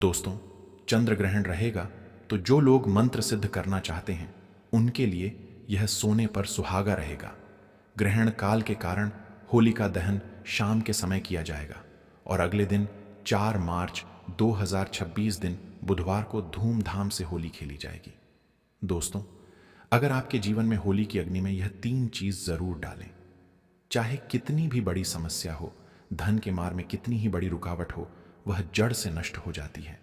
दोस्तों, चंद्र ग्रहण रहेगा तो जो लोग मंत्र सिद्ध करना चाहते हैं उनके लिए यह सोने पर सुहागा रहेगा। ग्रहण काल के कारण होलिका दहन शाम के समय किया जाएगा और अगले दिन 4 मार्च 2026 दिन बुधवार को धूमधाम से होली खेली जाएगी। दोस्तों, अगर आपके जीवन में होली की अग्नि में यह 3 चीज जरूर डालें। चाहे कितनी भी बड़ी समस्या हो, धन के मार्ग में कितनी ही बड़ी रुकावट हो, वह जड़ से नष्ट हो जाती है,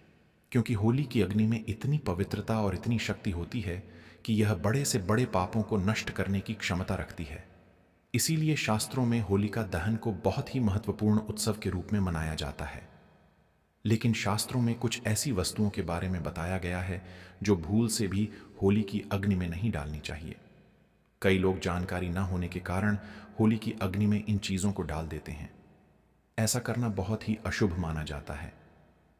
क्योंकि होली की अग्नि में इतनी पवित्रता और इतनी शक्ति होती है कि यह बड़े से बड़े पापों को नष्ट करने की क्षमता रखती है। इसीलिए शास्त्रों में होलिका दहन को बहुत ही महत्वपूर्ण उत्सव के रूप में मनाया जाता है। लेकिन शास्त्रों में कुछ ऐसी वस्तुओं के बारे में बताया गया है जो भूल से भी होली की अग्नि में नहीं डालनी चाहिए। कई लोग जानकारी न होने के कारण होली की अग्नि में इन चीजों को डाल देते हैं। ऐसा करना बहुत ही अशुभ माना जाता है।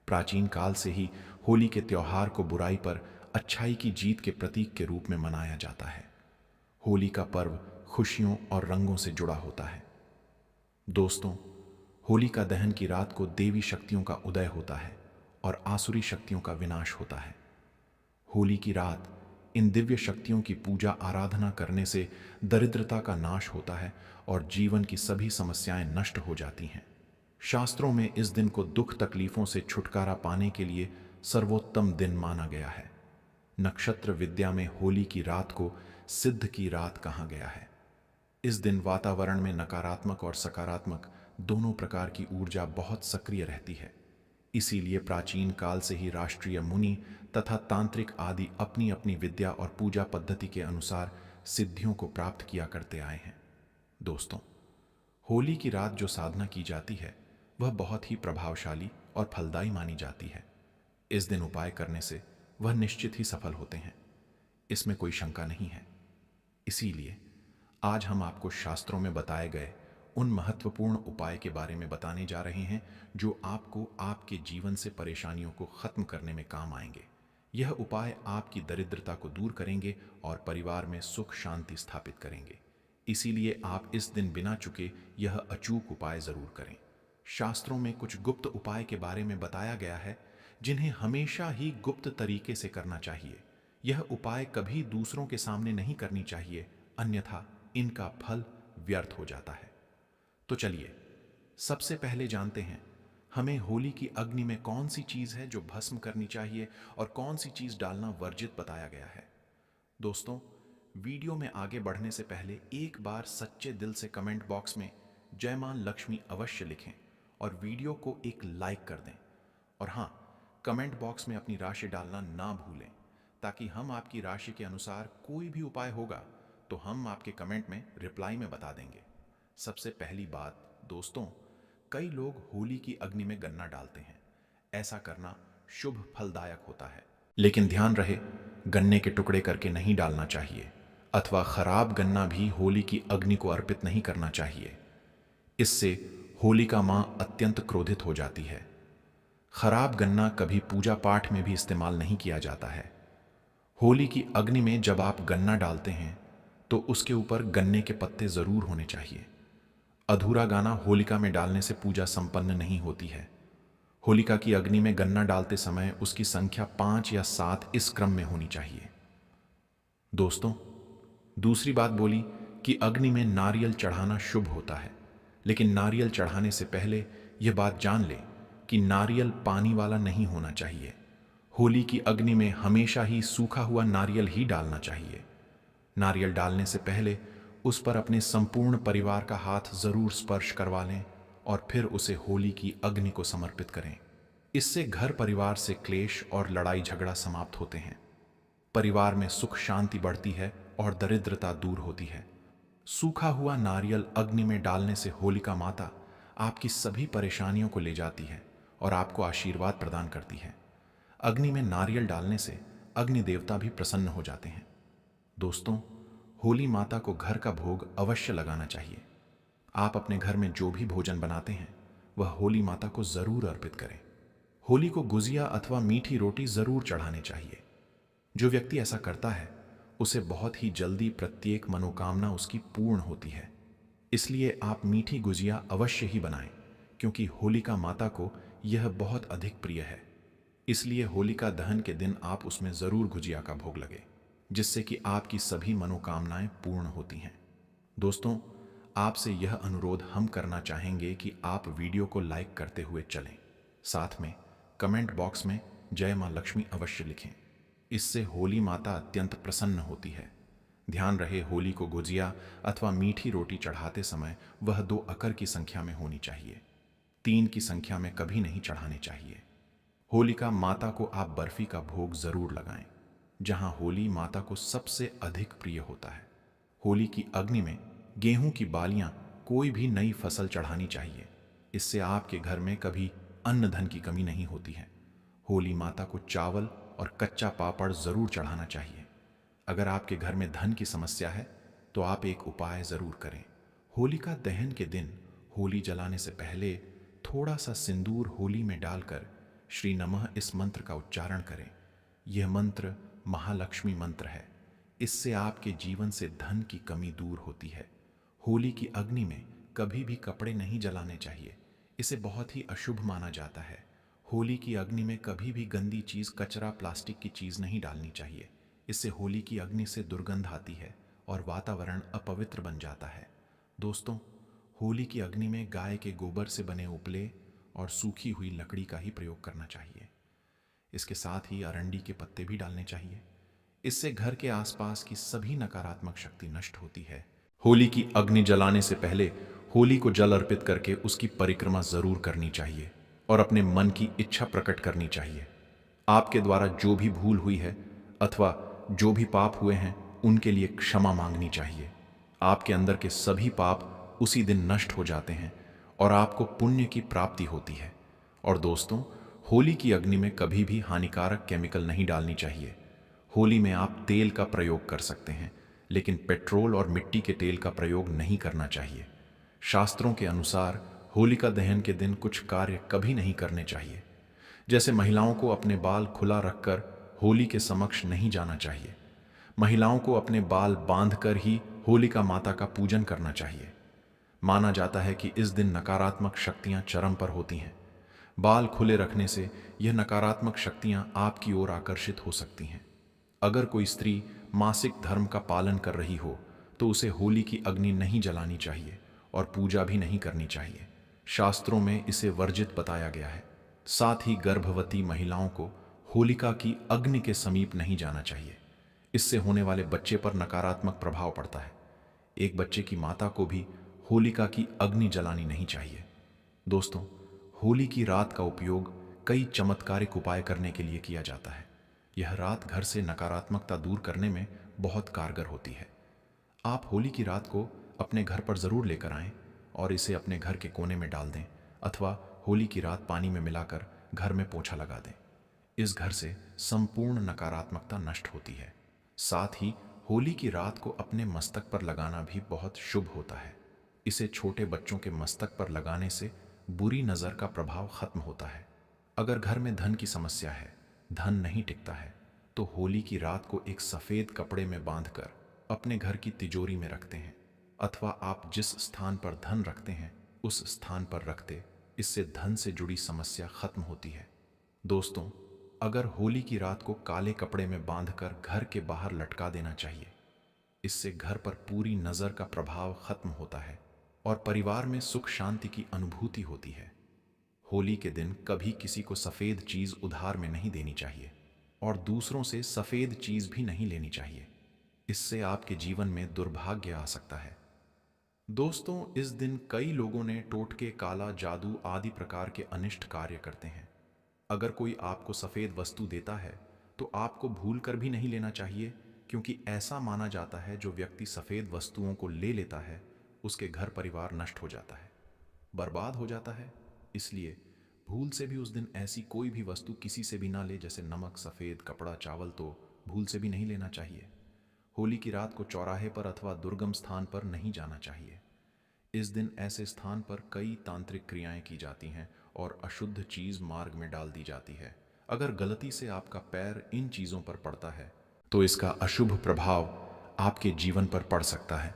प्राचीन काल से ही होली के त्योहार को बुराई पर अच्छाई की जीत के प्रतीक के रूप में मनाया जाता है। होली का पर्व खुशियों और रंगों से जुड़ा होता है। दोस्तों, होलिका दहन की रात को देवी शक्तियों का उदय होता है और आसुरी शक्तियों का विनाश होता है। होली की रात इन दिव्य शक्तियों की पूजा आराधना करने से दरिद्रता का नाश होता है और जीवन की सभी समस्याएं नष्ट हो जाती हैं। शास्त्रों में इस दिन को दुख तकलीफों से छुटकारा पाने के लिए सर्वोत्तम दिन माना गया है। नक्षत्र विद्या में होली की रात को सिद्ध की रात कहा गया है। इस दिन वातावरण में नकारात्मक और सकारात्मक दोनों प्रकार की ऊर्जा बहुत सक्रिय रहती है। इसीलिए प्राचीन काल से ही राष्ट्रीय मुनि तथा तांत्रिक आदि अपनी अपनी विद्या और पूजा पद्धति के अनुसार सिद्धियों को प्राप्त किया करते आए हैं। दोस्तों, होली की रात जो साधना की जाती है वह बहुत ही प्रभावशाली और फलदायी मानी जाती है। इस दिन उपाय करने से वह निश्चित ही सफल होते हैं, इसमें कोई शंका नहीं है। इसीलिए आज हम आपको शास्त्रों में बताए गए उन महत्वपूर्ण उपाय के बारे में बताने जा रहे हैं जो आपको आपके जीवन से परेशानियों को खत्म करने में काम आएंगे। यह उपाय आपकी दरिद्रता को दूर करेंगे और परिवार में सुख शांति स्थापित करेंगे। इसीलिए आप इस दिन बिना चुके यह अचूक उपाय जरूर करें। शास्त्रों में कुछ गुप्त उपाय के बारे में बताया गया है जिन्हें हमेशा ही गुप्त तरीके से करना चाहिए। यह उपाय कभी दूसरों के सामने नहीं करनी चाहिए, अन्यथा इनका फल व्यर्थ हो जाता है। तो चलिए सबसे पहले जानते हैं हमें होली की अग्नि में कौन सी चीज है जो भस्म करनी चाहिए और कौन सी चीज डालना वर्जित बताया गया है। दोस्तों, वीडियो में आगे बढ़ने से पहले एक बार सच्चे दिल से कमेंट बॉक्स में जय मां लक्ष्मी अवश्य लिखें और वीडियो को एक लाइक कर दें। और हाँ, कमेंट बॉक्स में अपनी राशि डालना ना भूलें, ताकि हम आपकी राशि के अनुसार कोई भी उपाय होगा तो हम आपके कमेंट में रिप्लाई में बता देंगे। सबसे पहली बात दोस्तों, कई लोग होली की अग्नि में गन्ना डालते हैं। ऐसा करना शुभ फलदायक होता है, लेकिन ध्यान रहे गन्ने के टुकड़े करके नहीं डालना चाहिए अथवा खराब गन्ना भी होली की अग्नि को अर्पित नहीं करना चाहिए। इससे होलिका मां अत्यंत क्रोधित हो जाती है। खराब गन्ना कभी पूजा पाठ में भी इस्तेमाल नहीं किया जाता है। होली की अग्नि में जब आप गन्ना डालते हैं तो उसके ऊपर गन्ने के पत्ते जरूर होने चाहिए। अधूरा गाना होलिका में डालने से पूजा संपन्न नहीं होती है। होलिका की अग्नि में गन्ना डालते समय उसकी संख्या 5 या 7 इस क्रम में होनी चाहिए। दोस्तों, दूसरी बात बोली कि अग्नि में नारियल चढ़ाना शुभ होता है, लेकिन नारियल चढ़ाने से पहले यह बात जान ले कि नारियल पानी वाला नहीं होना चाहिए। होली की अग्नि में हमेशा ही सूखा हुआ नारियल ही डालना चाहिए। नारियल डालने से पहले उस पर अपने संपूर्ण परिवार का हाथ जरूर स्पर्श करवा लें और फिर उसे होली की अग्नि को समर्पित करें। इससे घर परिवार से क्लेश और लड़ाई झगड़ा समाप्त होते हैं, परिवार में सुख शांति बढ़ती है और दरिद्रता दूर होती है। सूखा हुआ नारियल अग्नि में डालने से होलिका माता आपकी सभी परेशानियों को ले जाती है और आपको आशीर्वाद प्रदान करती है। अग्नि में नारियल डालने से अग्नि देवता भी प्रसन्न हो जाते हैं। दोस्तों, होली माता को घर का भोग अवश्य लगाना चाहिए। आप अपने घर में जो भी भोजन बनाते हैं वह होली माता को जरूर अर्पित करें। होली को गुजिया अथवा मीठी रोटी जरूर चढ़ाने चाहिए। जो व्यक्ति ऐसा करता है उसे बहुत ही जल्दी प्रत्येक मनोकामना उसकी पूर्ण होती है। इसलिए आप मीठी गुजिया अवश्य ही बनाएं, क्योंकि होलिका माता को यह बहुत अधिक प्रिय है। इसलिए होलिका दहन के दिन आप उसमें जरूर गुजिया का भोग लगे, जिससे कि आपकी सभी मनोकामनाएं पूर्ण होती हैं। दोस्तों, आपसे यह अनुरोध हम करना चाहेंगे कि आप वीडियो को लाइक करते हुए चलें। साथ में कमेंट बॉक्स में जय मां लक्ष्मी अवश्य लिखें। इससे होली माता अत्यंत प्रसन्न होती है। ध्यान रहे, होली को गुजिया अथवा मीठी रोटी चढ़ाते समय वह 2 अकर की संख्या में होनी चाहिए, 3 की संख्या में कभी नहीं चढ़ाने चाहिए। होलिका माता को आप बर्फी का भोग जरूर लगाएं, जहां होली माता को सबसे अधिक प्रिय होता है। होली की अग्नि में गेहूं की बालियां, कोई भी नई फसल चढ़ानी चाहिए। इससे आपके घर में कभी अन्न धन की कमी नहीं होती है। होली माता को चावल और कच्चा पापड़ जरूर चढ़ाना चाहिए। अगर आपके घर में धन की समस्या है तो आप एक उपाय जरूर करें। होलिका दहन के दिन होली जलाने से पहले थोड़ा सा सिंदूर होली में डालकर श्री नमः इस मंत्र का उच्चारण करें। यह मंत्र महालक्ष्मी मंत्र है। इससे आपके जीवन से धन की कमी दूर होती है। होली की अग्नि में कभी भी कपड़े नहीं जलाने चाहिए, इसे बहुत ही अशुभ माना जाता है। होली की अग्नि में कभी भी गंदी चीज, कचरा, प्लास्टिक की चीज नहीं डालनी चाहिए। इससे होली की अग्नि से दुर्गंध आती है और वातावरण अपवित्र बन जाता है। दोस्तों, होली की अग्नि में गाय के गोबर से बने उपले और सूखी हुई लकड़ी का ही प्रयोग करना चाहिए। इसके साथ ही अरंडी के पत्ते भी डालने चाहिए। इससे घर के आसपास की सभी नकारात्मक शक्ति नष्ट होती है। होली की अग्नि जलाने से पहले होली को जल अर्पित करके उसकी परिक्रमा जरूर करनी चाहिए और अपने मन की इच्छा प्रकट करनी चाहिए। आपके द्वारा जो भी भूल हुई है अथवा जो भी पाप हुए हैं, उनके लिए क्षमा मांगनी चाहिए। आपके अंदर के सभी पाप उसी दिन नष्ट हो जाते हैं और आपको पुण्य की प्राप्ति होती है। और दोस्तों, होली की अग्नि में कभी भी हानिकारक केमिकल नहीं डालनी चाहिए। होली में आप तेल का प्रयोग कर सकते हैं, लेकिन पेट्रोल और मिट्टी के तेल का प्रयोग नहीं करना चाहिए। शास्त्रों के अनुसार होलिका दहन के दिन कुछ कार्य कभी नहीं करने चाहिए। जैसे महिलाओं को अपने बाल खुला रखकर होली के समक्ष नहीं जाना चाहिए। महिलाओं को अपने बाल बांधकर ही होलिका माता का पूजन करना चाहिए। माना जाता है कि इस दिन नकारात्मक शक्तियां चरम पर होती हैं। बाल खुले रखने से यह नकारात्मक शक्तियां आपकी ओर आकर्षित हो सकती हैं। अगर कोई स्त्री मासिक धर्म का पालन कर रही हो तो उसे होली की अग्नि नहीं जलानी चाहिए और पूजा भी नहीं करनी चाहिए। शास्त्रों में इसे वर्जित बताया गया है। साथ ही गर्भवती महिलाओं को होलिका की अग्नि के समीप नहीं जाना चाहिए। इससे होने वाले बच्चे पर नकारात्मक प्रभाव पड़ता है। एक बच्चे की माता को भी होलिका की अग्नि जलानी नहीं चाहिए। दोस्तों, होली की रात का उपयोग कई चमत्कारिक उपाय करने के लिए किया जाता है। यह रात घर से नकारात्मकता दूर करने में बहुत कारगर होती है। आप होली की रात को अपने घर पर जरूर लेकर आएं और इसे अपने घर के कोने में डाल दें अथवा होली की रात पानी में मिलाकर घर में पोछा लगा दें। इस घर से संपूर्ण नकारात्मकता नष्ट होती है। साथ ही होली की रात को अपने मस्तक पर लगाना भी बहुत शुभ होता है। इसे छोटे बच्चों के मस्तक पर लगाने से बुरी नज़र का प्रभाव खत्म होता है। अगर घर में धन की समस्या है, धन नहीं टिकता है, तो होली की रात को एक सफ़ेद कपड़े में बांधकर अपने घर की तिजोरी में रखते हैं अथवा आप जिस स्थान पर धन रखते हैं उस स्थान पर रखते। इससे धन से जुड़ी समस्या खत्म होती है। दोस्तों, अगर होली की रात को काले कपड़े में बांधकर घर के बाहर लटका देना चाहिए। इससे घर पर पूरी नज़र का प्रभाव खत्म होता है और परिवार में सुख शांति की अनुभूति होती है। होली के दिन कभी किसी को सफ़ेद चीज़ उधार में नहीं देनी चाहिए और दूसरों से सफ़ेद चीज़ भी नहीं लेनी चाहिए। इससे आपके जीवन में दुर्भाग्य आ सकता है। दोस्तों, इस दिन कई लोगों ने टोटके, काला जादू आदि प्रकार के अनिष्ट कार्य करते हैं। अगर कोई आपको सफ़ेद वस्तु देता है तो आपको भूल कर भी नहीं लेना चाहिए, क्योंकि ऐसा माना जाता है जो व्यक्ति सफ़ेद वस्तुओं को ले लेता है उसके घर परिवार नष्ट हो जाता है, बर्बाद हो जाता है। इसलिए भूल से भी उस दिन ऐसी कोई भी वस्तु किसी से भी ना ले, जैसे नमक, सफ़ेद कपड़ा, चावल तो भूल से भी नहीं लेना चाहिए। होली की रात को चौराहे पर अथवा दुर्गम स्थान पर नहीं जाना चाहिए। इस दिन ऐसे स्थान पर कई तांत्रिक क्रियाएं की जाती हैं और अशुद्ध चीज़ मार्ग में डाल दी जाती है। अगर गलती से आपका पैर इन चीज़ों पर पड़ता है तो इसका अशुभ प्रभाव आपके जीवन पर पड़ सकता है।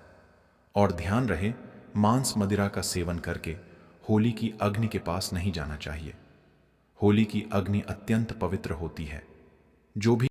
और ध्यान रहे, मांस मदिरा का सेवन करके होली की अग्नि के पास नहीं जाना चाहिए। होली की अग्नि अत्यंत पवित्र होती है। जो भी